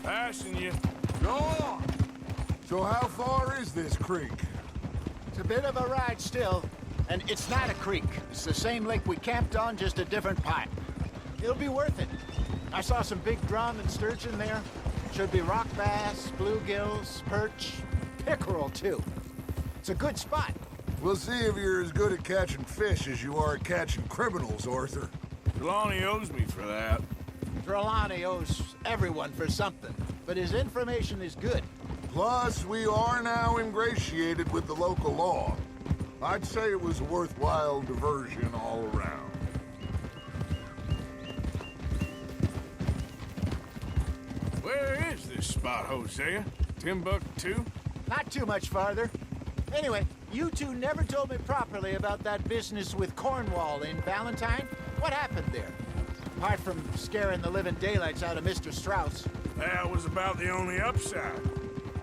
Passing you. Go on! So how far is this creek? It's a bit of a ride still, and it's not a creek. It's the same lake we camped on, just a different pipe. It'll be worth it. I saw some big drum and sturgeon there. Should be rock bass, bluegills, perch, pickerel too. It's a good spot. We'll see if you're as good at catching fish as you are at catching criminals, Arthur. Trelawney owes me for that. Trelawney owes everyone for something, but his information is good. Plus, we are now ingratiated with the local law. I'd say it was a worthwhile diversion all around. Where is this spot, Hosea? Timbuktu? Not too much farther. Anyway, you two never told me properly about that business with Cornwall in Valentine. What happened there? Apart from scaring the living daylights out of Mr. Strauss. That was about the only upside.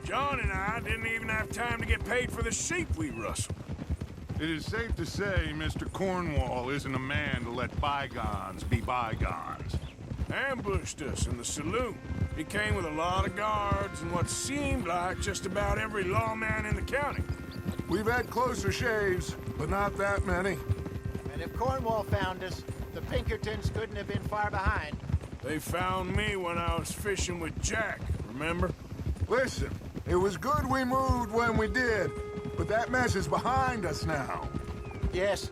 John and I didn't even have time to get paid for the sheep we rustled. It is safe to say Mr. Cornwall isn't a man to let bygones be bygones. Ambushed us in the saloon. He came with a lot of guards and what seemed like just about every lawman in the county. We've had closer shaves, but not that many. And if Cornwall found us, the Pinkertons couldn't have been far behind. They found me when I was fishing with Jack, remember? Listen, it was good we moved when we did, but that mess is behind us now. Yes.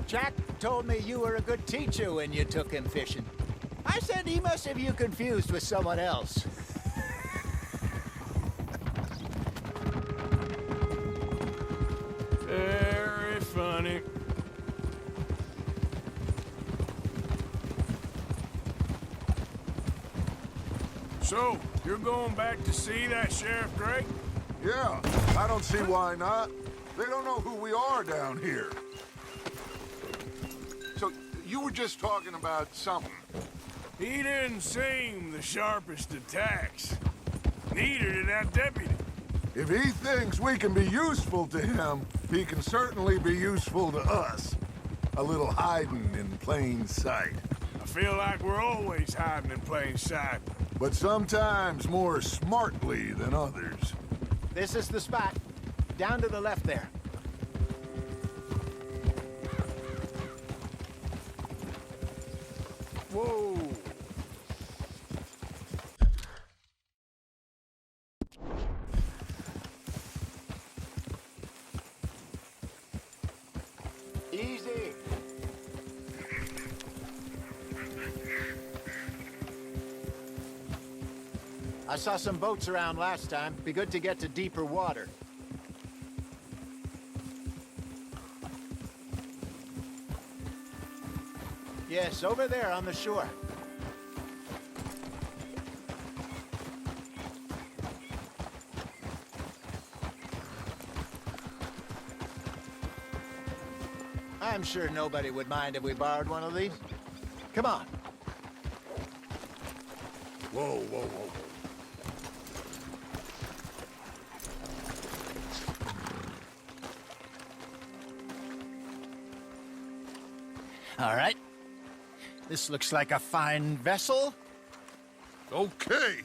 Jack told me you were a good teacher when you took him fishing. I said he must have you confused with someone else. Very funny. So, you're going back to see that Sheriff Gray? Yeah, I don't see why not. They don't know who we are down here. So, you were just talking about something. He didn't seem the sharpest attacks. Neither did that deputy. If he thinks we can be useful to him, he can certainly be useful to us. A little hiding in plain sight. I feel like we're always hiding in plain sight. But sometimes more smartly than others. This is the spot. Down to the left there. Whoa. Easy. I saw some boats around last time. Be good to get to deeper water. Yes, over there on the shore. I'm sure nobody would mind if we borrowed one of these. Come on. Whoa, whoa, whoa. All right. This looks like a fine vessel. Okay.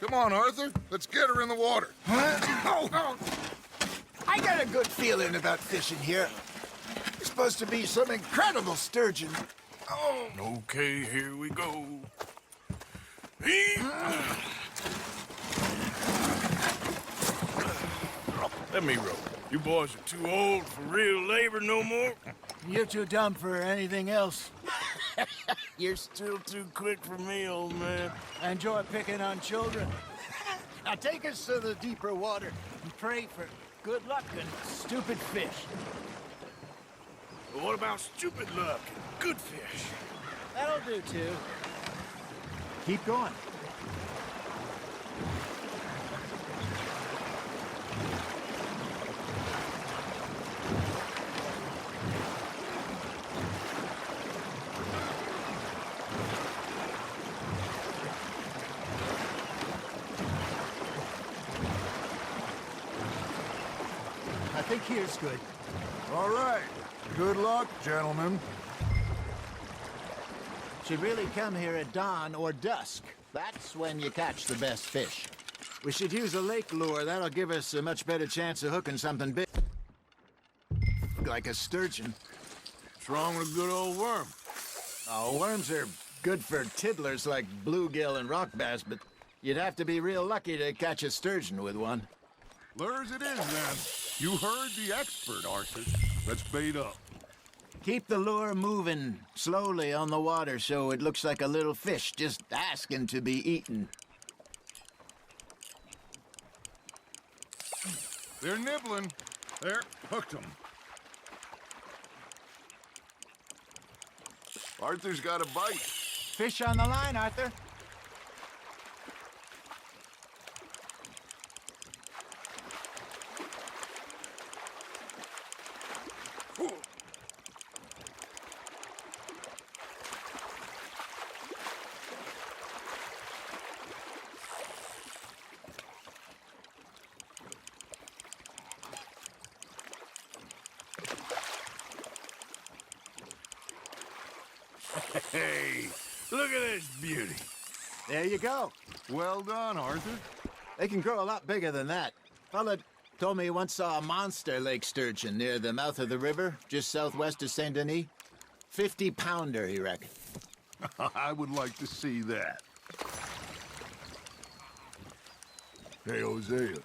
Come on, Arthur. Let's get her in the water. I got a good feeling about fishing here. It's supposed to be some incredible sturgeon. Oh. Okay, here we go. Let me row. You boys are too old for real labor no more. You're too dumb for anything else. You're still too quick for me, old man. I enjoy picking on children. Now take us to the deeper water and pray for good luck and stupid fish. But what about stupid luck and good fish? That'll do, too. Keep going. I think here's good. All right. Good luck, gentlemen. Should really come here at dawn or dusk. That's when you catch the best fish. We should use a lake lure. That'll give us a much better chance of hooking something big. Like a sturgeon. What's wrong with a good old worm? Oh, worms are good for tiddlers like bluegill and rock bass, but you'd have to be real lucky to catch a sturgeon with one. Lures it is, then. You heard the expert, Arthur. Let's bait up. Keep the lure moving slowly on the water so it looks like a little fish just asking to be eaten. They're nibbling. There, hooked 'em. Arthur's got a bite. Fish on the line, Arthur. Hey, look at this beauty. There you go. Well done, Arthur. They can grow a lot bigger than that. Fella told me he once saw a monster lake sturgeon near the mouth of the river, just southwest of Saint Denis. 50-pounder, he reckoned. I would like to see that. Hey, Hosea, you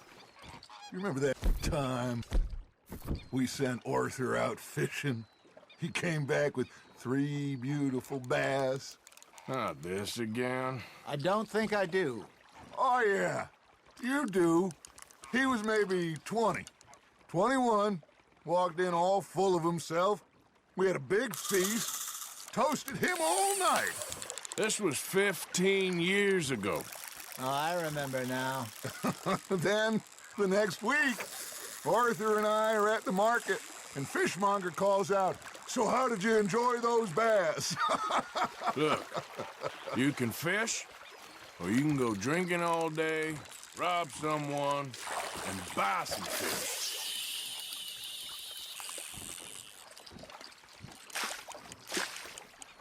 remember that time we sent Arthur out fishing? He came back with 3 beautiful bass. Not this again. I don't think I do. Oh, yeah, you do. He was maybe 20, 21, walked in all full of himself. We had a big feast, toasted him all night. This was 15 years ago. Oh, I remember now. Then, the next week, Arthur and I are at the market, and Fishmonger calls out, "So how did you enjoy those bass?" Look, you can fish, or you can go drinking all day, rob someone, and buy some fish.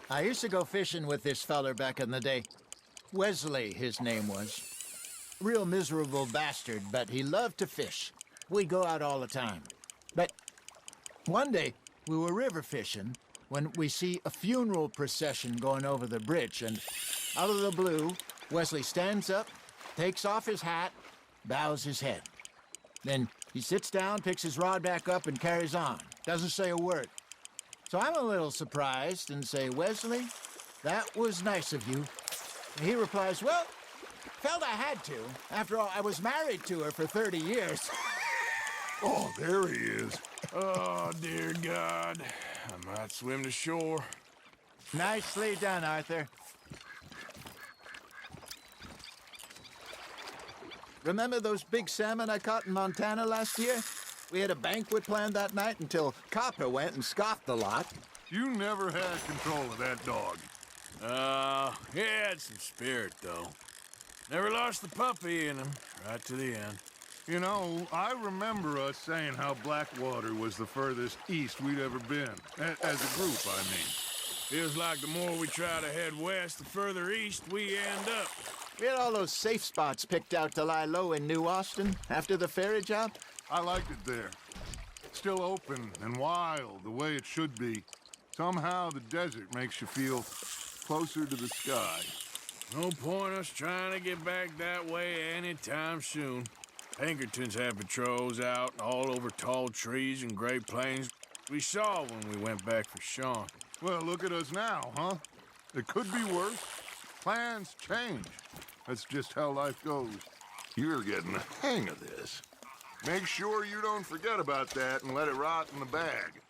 I used to go fishing with this feller back in the day. Wesley, his name was. Real miserable bastard, but he loved to fish. We'd go out all the time. But one day, we were river fishing when we see a funeral procession going over the bridge, and out of the blue, Wesley stands up, takes off his hat, bows his head. Then he sits down, picks his rod back up, and carries on. Doesn't say a word. So I'm a little surprised and say, "Wesley, that was nice of you." And he replies, "Well, felt I had to. After all, I was married to her for 30 years. Oh, there he is. Oh, dear God. I might swim to shore. Nicely done, Arthur. Remember those big salmon I caught in Montana last year? We had a banquet planned that night until Copper went and scoffed the lot. You never had control of that dog. He had some spirit, though. Never lost the puppy in him, right to the end. You know, I remember us saying how Blackwater was the furthest east we'd ever been. As a group, I mean. Feels like the more we try to head west, the further east we end up. We had all those safe spots picked out to lie low in New Austin after the ferry job. I liked it there. Still open and wild, the way it should be. Somehow the desert makes you feel closer to the sky. No point us trying to get back that way anytime soon. Pinkertons had patrols out all over tall trees and Great Plains. We saw when we went back for Sean. Well, look at us now, huh? It could be worse. Plans change. That's just how life goes. You're getting the hang of this. Make sure you don't forget about that and let it rot in the bag.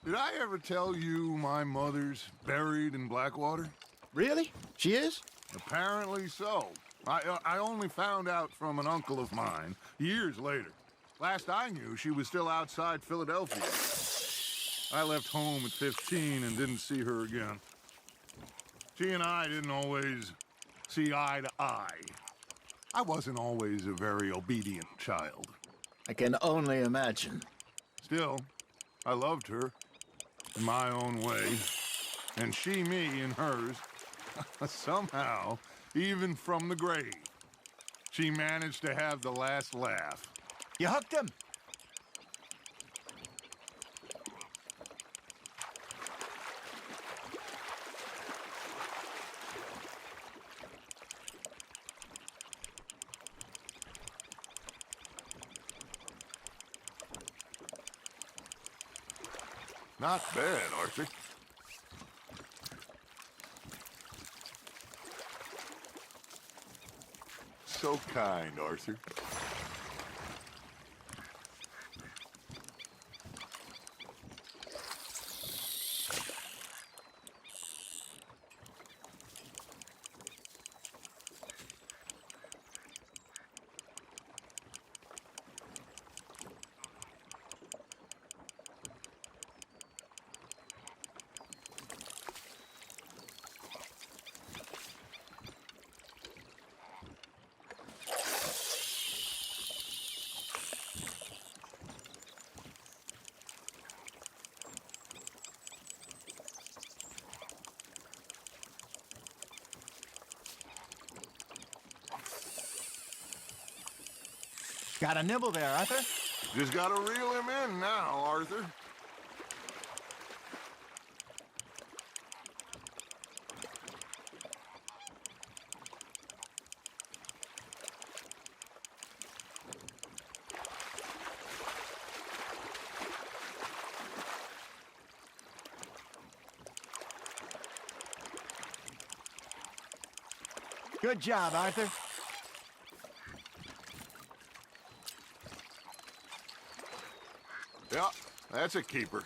Did I ever tell you my mother's buried in Blackwater? Really? She is? Apparently so. I only found out from an uncle of mine years later. Last I knew, she was still outside Philadelphia. I left home at 15 and didn't see her again. She and I didn't always see eye to eye. I wasn't always a very obedient child. I can only imagine. Still, I loved her in my own way, and she me in hers. Somehow, even from the grave, she managed to have the last laugh. You hooked him? Not bad, Arthur. So kind, Arthur. Got a nibble there, Arthur. Just gotta reel him in now, Arthur. Good job, Arthur. Yeah, that's a keeper.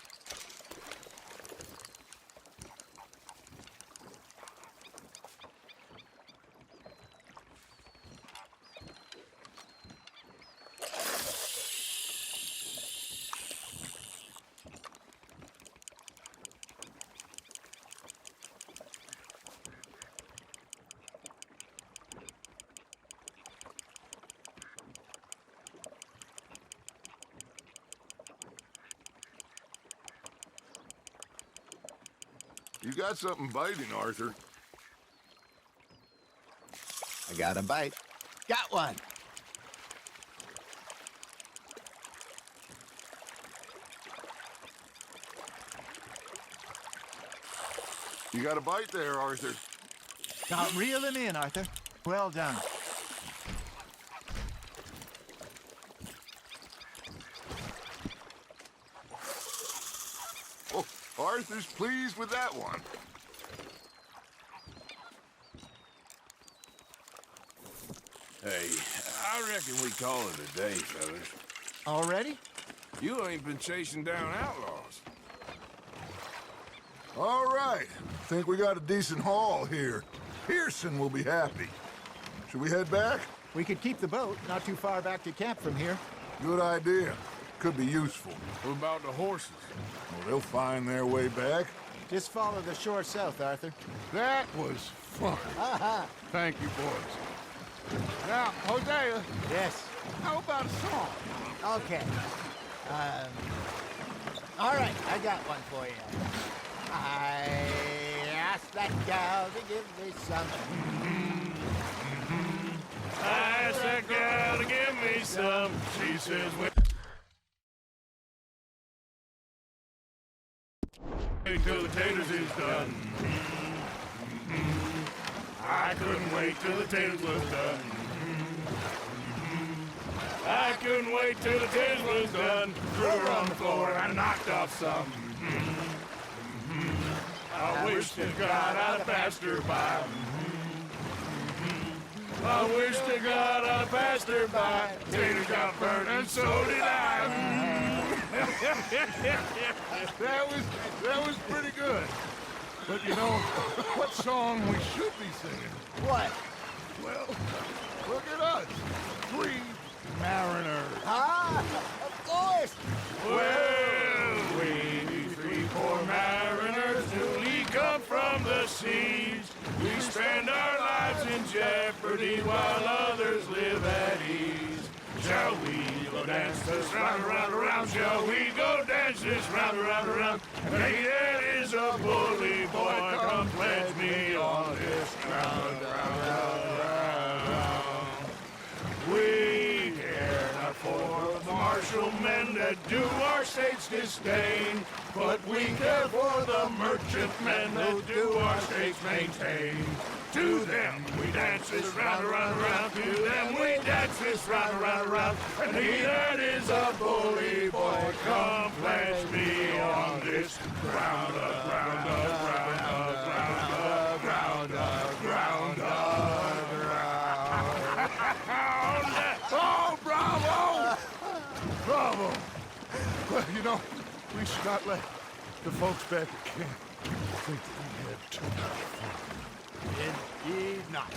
You got something biting, Arthur. I got a bite. Got one. You got a bite there, Arthur. Now reel him in, Arthur. Well done. Oh, Arthur's pleased with that one. Hey, I reckon we call it a day, fellas. Already? You ain't been chasing down outlaws. All right. Think we got a decent haul here. Pearson will be happy. Should we head back? We could keep the boat not too far back to camp from here. Good idea. Could be useful. What about the horses? Well, they'll find their way back. Just follow the shore south, Arthur. That was fun. Thank you, boys. Now, Hosea, Yes. how about a song? Okay. All right, I got one for you. I asked that gal to give me some. I asked that gal to give me some. She says, wait till the taters is done. I couldn't wait till the taters was done. I couldn't wait till the taters was done. Threw her on the floor and I knocked off some. I wish to God I'd have passed her by. I wish to God I'd have passed her by. Taters got burned and so did I. That was pretty good. But you know, what song we should be singing? What? Well, look at us. 3 mariners. Ah, of course. Well, we 3 poor mariners newly come from the seas. We spend our lives in jeopardy while others live at ease. Shall we go dance this round, around, around? Shall we go dance this round, around, around? Hey, that is a bully boy, come pledge me on his We care not for the martial men that do our state's disdain, but we care for the merchant men that do our state's maintain. To them we dance this round, around, around. To them we dance this round, around, around. And he that is a bully boy, come pledge me on this ground up, ground up, ground up, ground up, ground up, ground up, ground up. Oh, bravo! Bravo! Well, you know, we should not let the folks back at camp think that we had too much fun. Indeed not.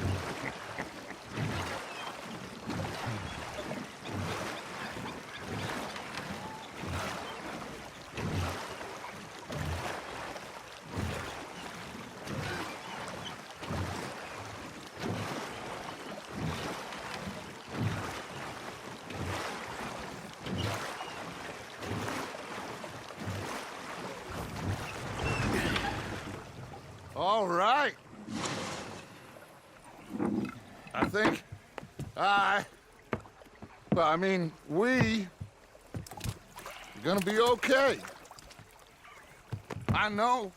All right. I think we are gonna be okay. I know.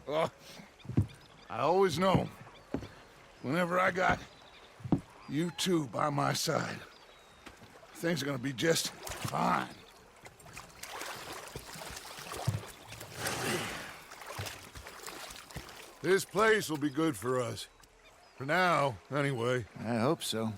I always know. Whenever I got you two by my side, things are gonna be just fine. This place will be good for us. For now, anyway. I hope so.